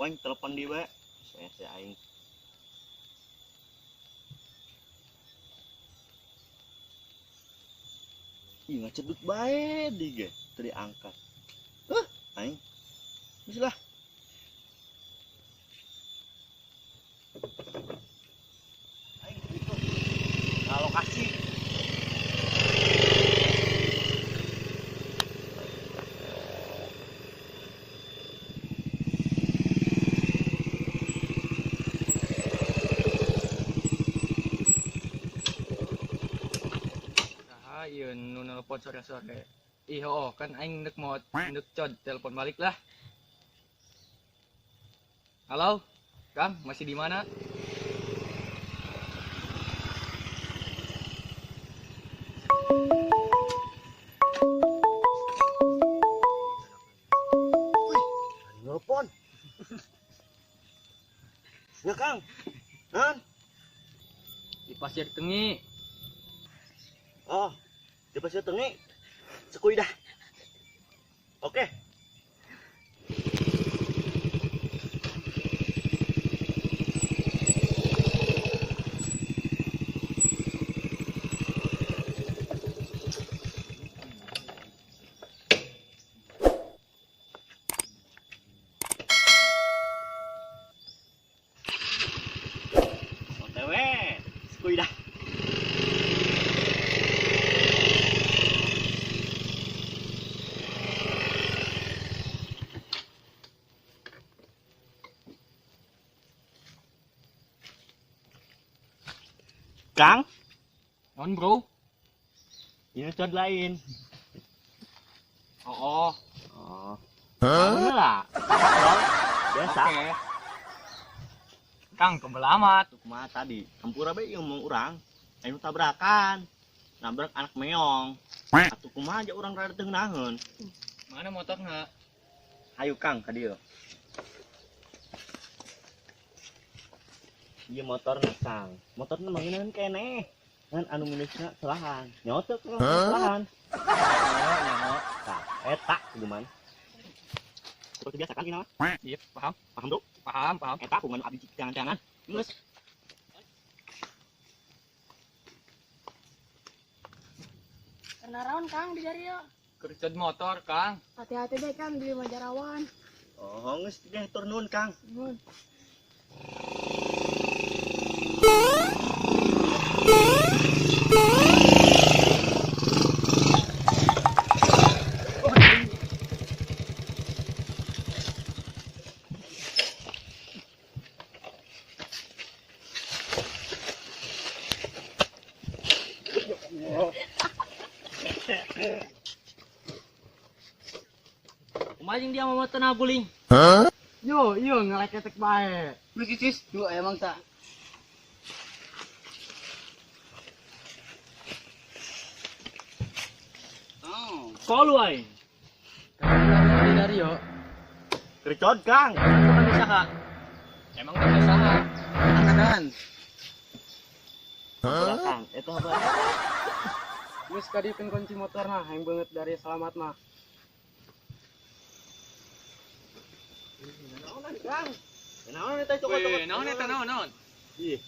Poin telepon di we. Saya aing. Ih, ngacedut bae di ge, teu diangkat. Aing. Bislah. Aing itu. Nah, lokasi. Iya, nu nelpon sore-sore. Iya, kan aing neuk cod telepon balik lah. Halo, Kang, masih di mana? Nelpon. Ya, Kang. Nan. Di Pasir Tengi. Oh, di Pasir Tengi. Sekui dah. Oke. OTW, sekui dah. Kang, Non, bro. ini cod lain. Oh. Oh. Mana lah? Biasa. Oke. Kang, pembelamat. Kumaha tadi? Campur abe yang mau urang. Anu tabrakan. Nabrak anak meong. Atuh kumaha aja urang rada teu ngeunaheun. Mana motornya? Hayu Kang ka dieu. Ieu motorna Kang. Motorna manginan keneh. Kan anu minusna selahan. Nyotek Kang selahan. Nyaho. Tah, eta kumaha. Seperti biasa kan ini mah? Iya, paham. Paham, Bro? Paham. Eta kumaha abdi jangan-jangan. Geus. Karena rawan Kang di jari ya. Kercot motor, Kang. Hati-hati deh Kang di Majarawan. Oh, geus deh tur nuhun Kang. Nun. Kumaha jeung dia mau motor guling? Yo, iya ngeleketek bae. Cis, Yo emang tak. oh, kolu aing. Kang dari yo. Kercot Kang. Bukan usaha. Emang udah usaha. Kanan. Hah? Kang, eta apa? Geus kadieun kunci motorna, hayang banget dari selamat mah. Naon Kang? Naon eta cokot-cokot? Naon eta naon? Ih.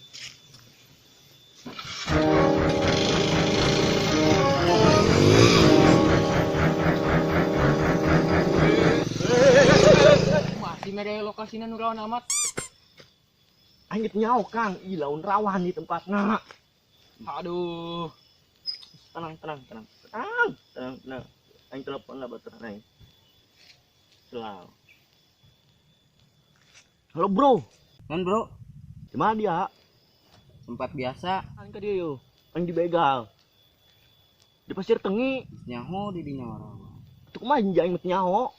Masih mere lokasina nu rawan amat. Anjir nyaho Kang, ih laun rawan di tempatna. Aduh. Tenang. Aing telepon lah batur aing. Selalu. Halo bro. Non bro, Di mana dia? tempat biasa. Aing ka dieu yo. Aing dibegal. Di Pasir Tengi. Nyaho di dinya orang. Tuh kumaha aing mah nyaho.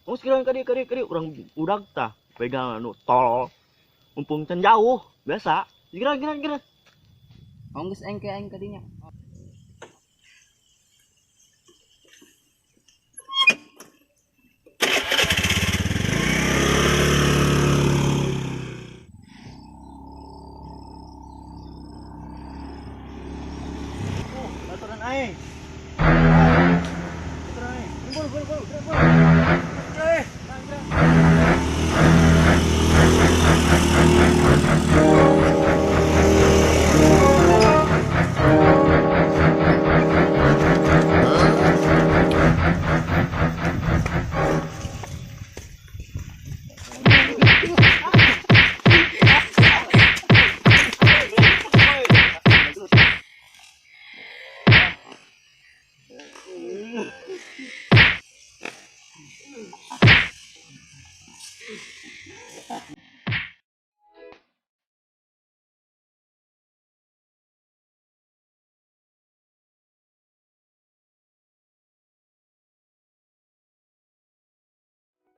Geus kira ka dieu urang udag tah. Begal anu tol. Mumpung can jauh, biasa. Kira. Kamu geus engke aing ka dinya.